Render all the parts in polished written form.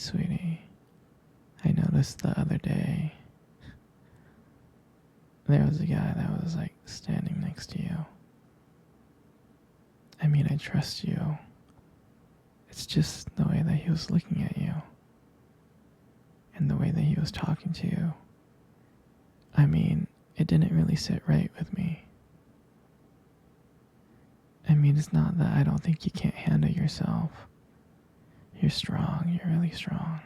Sweetie, I noticed the other day there was a guy that was like standing next to you. I mean, I trust you. It's just the way that he was looking at you and the way that he was talking to you. I mean, it didn't really sit right with me. I mean, it's not that I don't think you can't handle yourself. You're strong, you're really strong.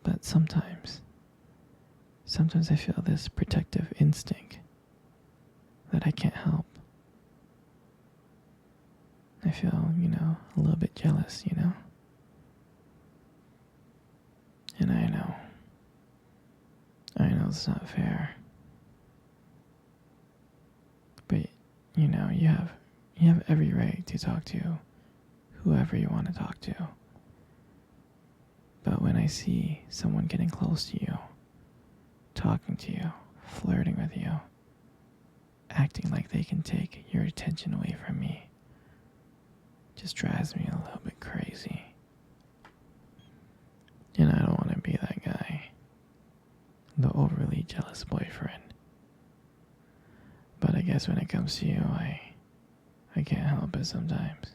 But sometimes I feel this protective instinct that I can't help. I feel, a little bit jealous, And I know it's not fair. But, you have every right to talk to whoever you want to talk to. But when I see someone getting close to you, talking to you, flirting with you, acting like they can take your attention away from me, just drives me a little bit crazy. And I don't want to be that guy, the overly jealous boyfriend. But I guess when it comes to you, I can't help it sometimes.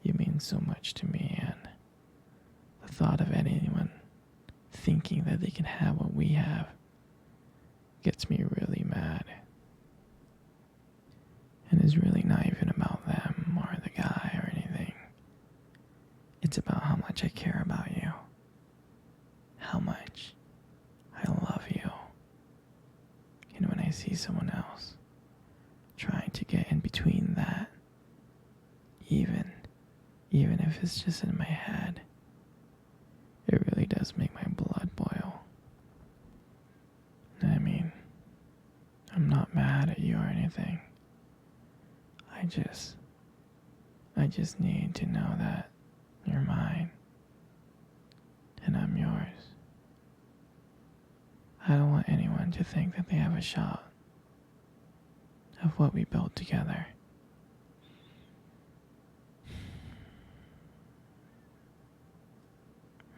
You mean so much to me, and the thought of anyone thinking that they can have what we have gets me really mad. And it's really not even about them or the guy or anything. It's about how much I care about you. How much I love you. And when I see someone else trying to get in between that, even if it's just in my head, it really does make my blood boil. I mean, I'm not mad at you or anything. I just need to know that you're mine and I'm yours. I don't want anyone to think that they have a shot of what we built together.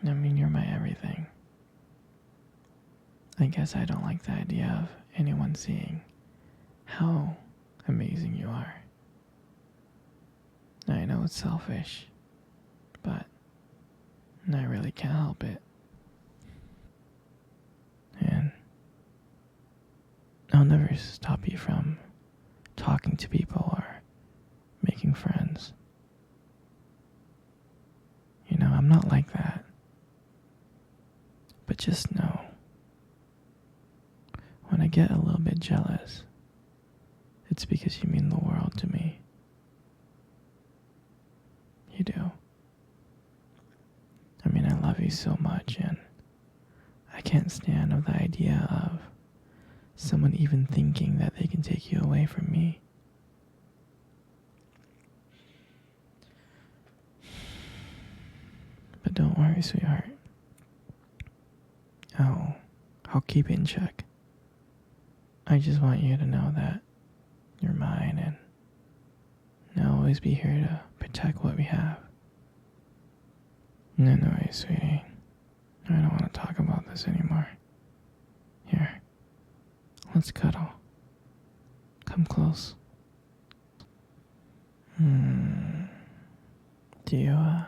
I mean, you're my everything. I guess I don't like the idea of anyone seeing how amazing you are. I know it's selfish, but I really can't help it. And I'll never stop you from talking to people or making friends. I'm not like that. But just know, when I get a little bit jealous, it's because you mean the world to me. You do. I mean, I love you so much, and I can't stand the idea of someone even thinking that they can take you away from me. But don't worry, sweetheart. I'll keep it in check. I just want you to know that you're mine, and I'll always be here to protect what we have. No, sweetie. I don't want to talk about this anymore. Here, let's cuddle. Come close. Do you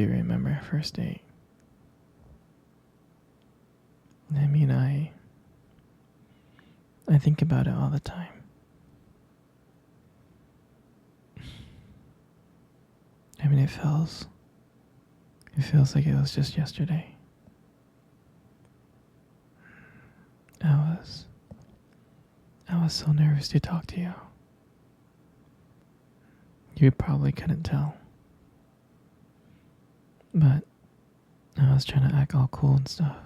remember our first date? I mean, I think about it all the time. I mean, it feels like it was just yesterday. I was so nervous to talk to you. You probably couldn't tell. But I was trying to act all cool and stuff.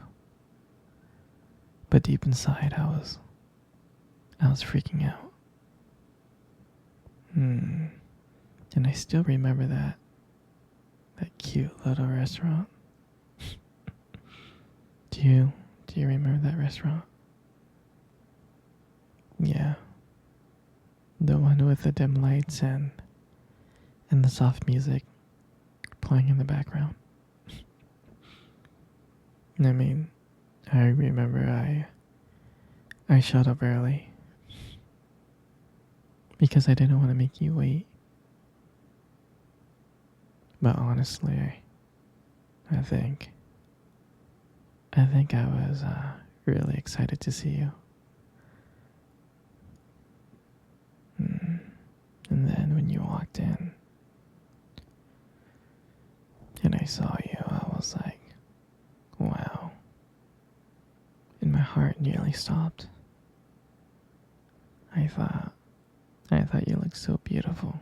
But deep inside, I was freaking out. And I still remember that cute little restaurant. Do you remember that restaurant? Yeah. The one with the dim lights and the soft music playing in the background. I mean, I remember I shut up early because I didn't want to make you wait. But honestly, I think I think I was really excited to see you. And then when you walked in and I saw you, I was like, wow. And my heart nearly stopped. I thought you looked so beautiful.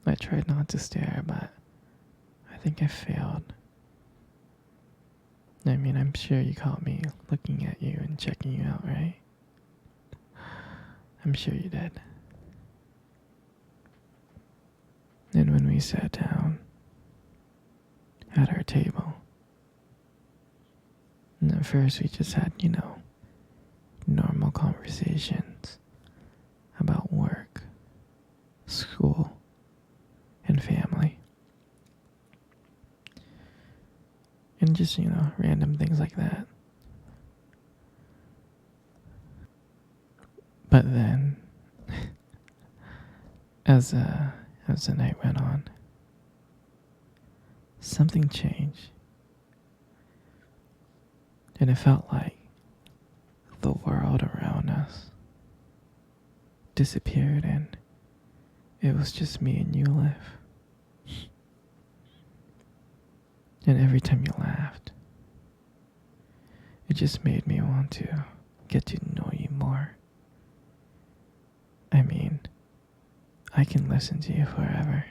I tried not to stare, but I think I failed. I mean, I'm sure you caught me looking at you and checking you out, right? I'm sure you did. And when we sat down at our table, and at first we just had, normal conversations about work, school, and family. And just, random things like that. But then, as the night went on, something changed. And it felt like the world around us disappeared and it was just me and you left. And every time you laughed, it just made me want to get to know you more. I mean, I can listen to you forever.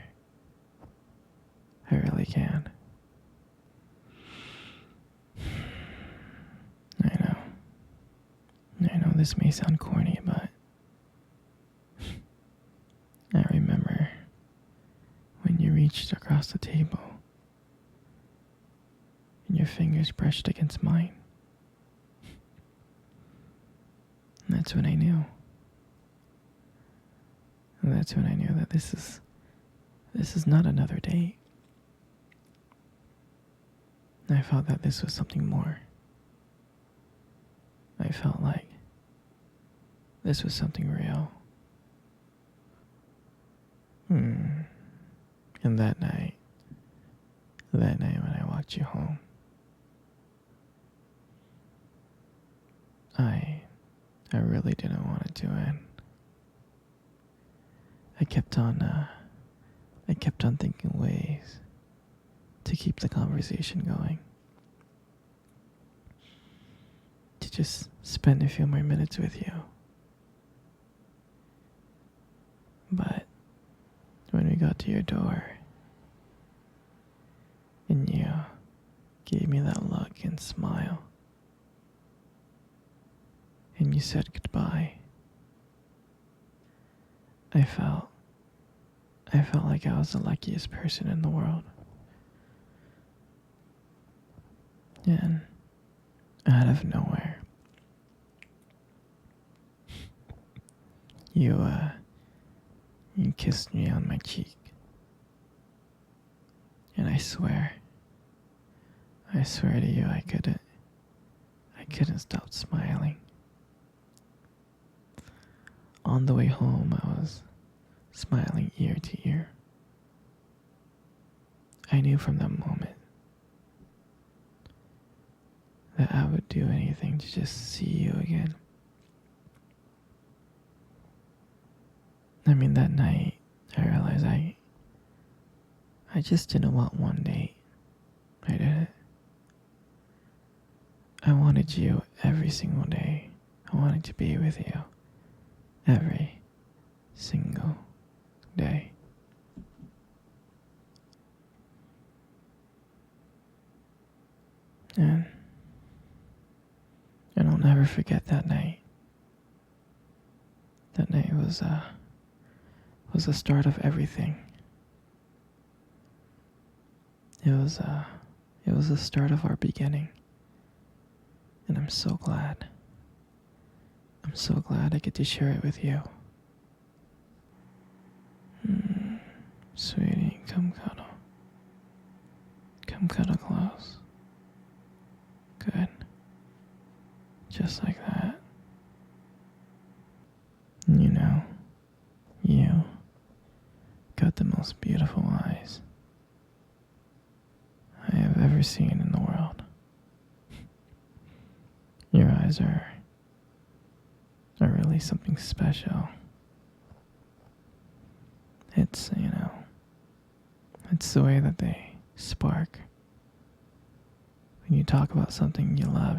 I really can. I know this may sound corny, but I remember when you reached across the table and your fingers brushed against mine. And that's when I knew. And that's when I knew that this is not another date. I felt that this was something more. I felt like this was something real. And that night when I walked you home, I really didn't want it to end. I kept on thinking ways to keep the conversation going. To just spend a few more minutes with you. But when we got to your door and you gave me that look and smile and you said goodbye, I felt like I was the luckiest person in the world. And out of nowhere, you kissed me on my cheek. And I swear to you, I couldn't stop smiling. On the way home, I was smiling ear to ear. I knew from that moment that I would do anything to just see you again. I mean, that night, I realized I just didn't want one date. I didn't. I wanted you every single day. I wanted to be with you every single day. And I'll never forget that night. That night was the start of everything. It was the start of our beginning. And I'm so glad. I'm so glad I get to share it with you. Sweetie. Come cuddle. Come cuddle close. Good. Just like that. You know, you got the most beautiful eyes I have ever seen in the world. Your eyes are really something special. It's, it's the way that they spark when you talk about something you love,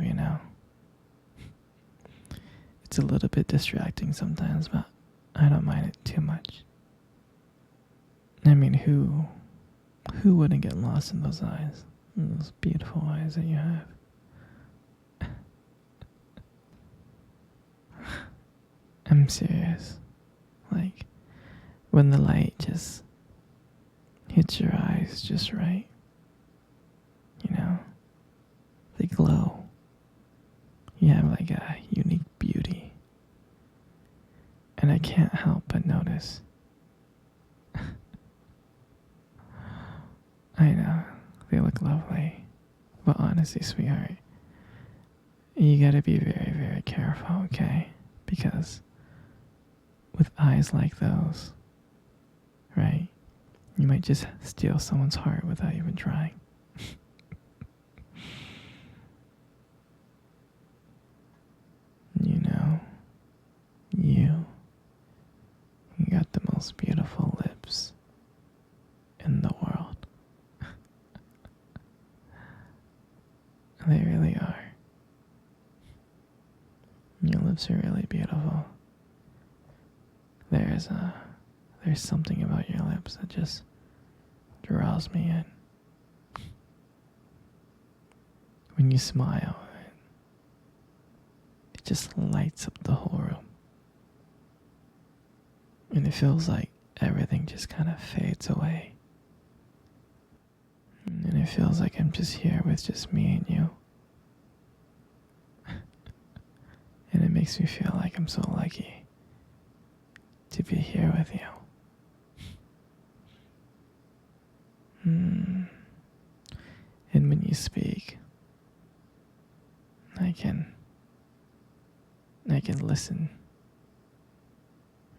It's a little bit distracting sometimes, but I don't mind it too much. I mean, who wouldn't get lost in those eyes? Those beautiful eyes that you have. I'm serious. Like, when the light just hits your eyes just right, they glow. You have like a unique beauty. And I can't help but notice. I know, they look lovely. But honestly, sweetheart, you gotta be very, very careful, okay? Because with eyes like those, right, you might just steal someone's heart without even trying. You got the most beautiful lips in the world. They really are. Your lips are really beautiful. There's something about your lips that just draws me in. When you smile, it just lights up the whole room. And it feels like everything just kind of fades away. And it feels like I'm just here with just me and you. And it makes me feel like I'm so lucky to be here with you. And when you speak, I can listen.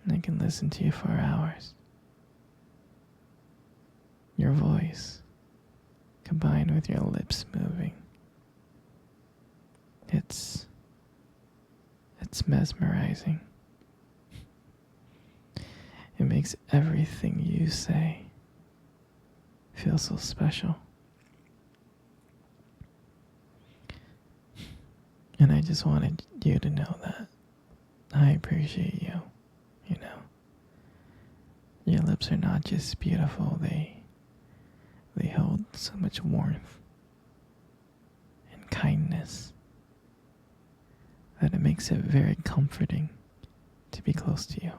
I can listen to you for hours. Your voice, combined with your lips moving, it's mesmerizing. It makes everything you say feel so special. And I just wanted you to know that I appreciate you. Your lips are not just beautiful, they hold so much warmth and kindness that it makes it very comforting to be close to you.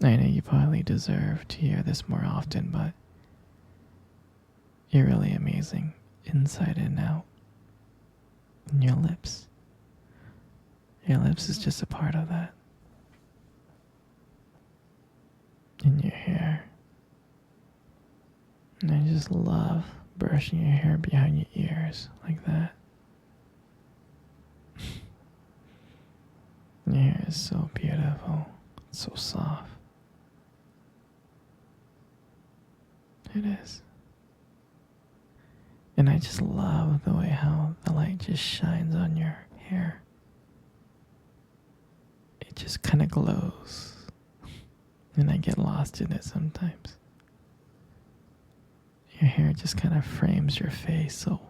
I know you probably deserve to hear this more often, but you're really amazing inside and out. And your lips is just a part of that. And your hair. And I just love brushing your hair behind your ears like that. Your hair is so beautiful. It's so soft. It is. And I just love the way how the light just shines on your hair. It just kind of glows. And I get lost in it sometimes. Your hair just kind of frames your face so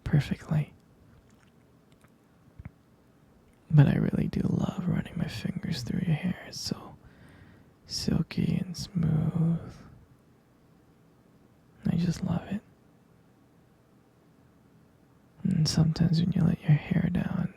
perfectly. But I really do love running my fingers through your hair. It's so silky and smooth. I just love it. And sometimes when you let your hair down,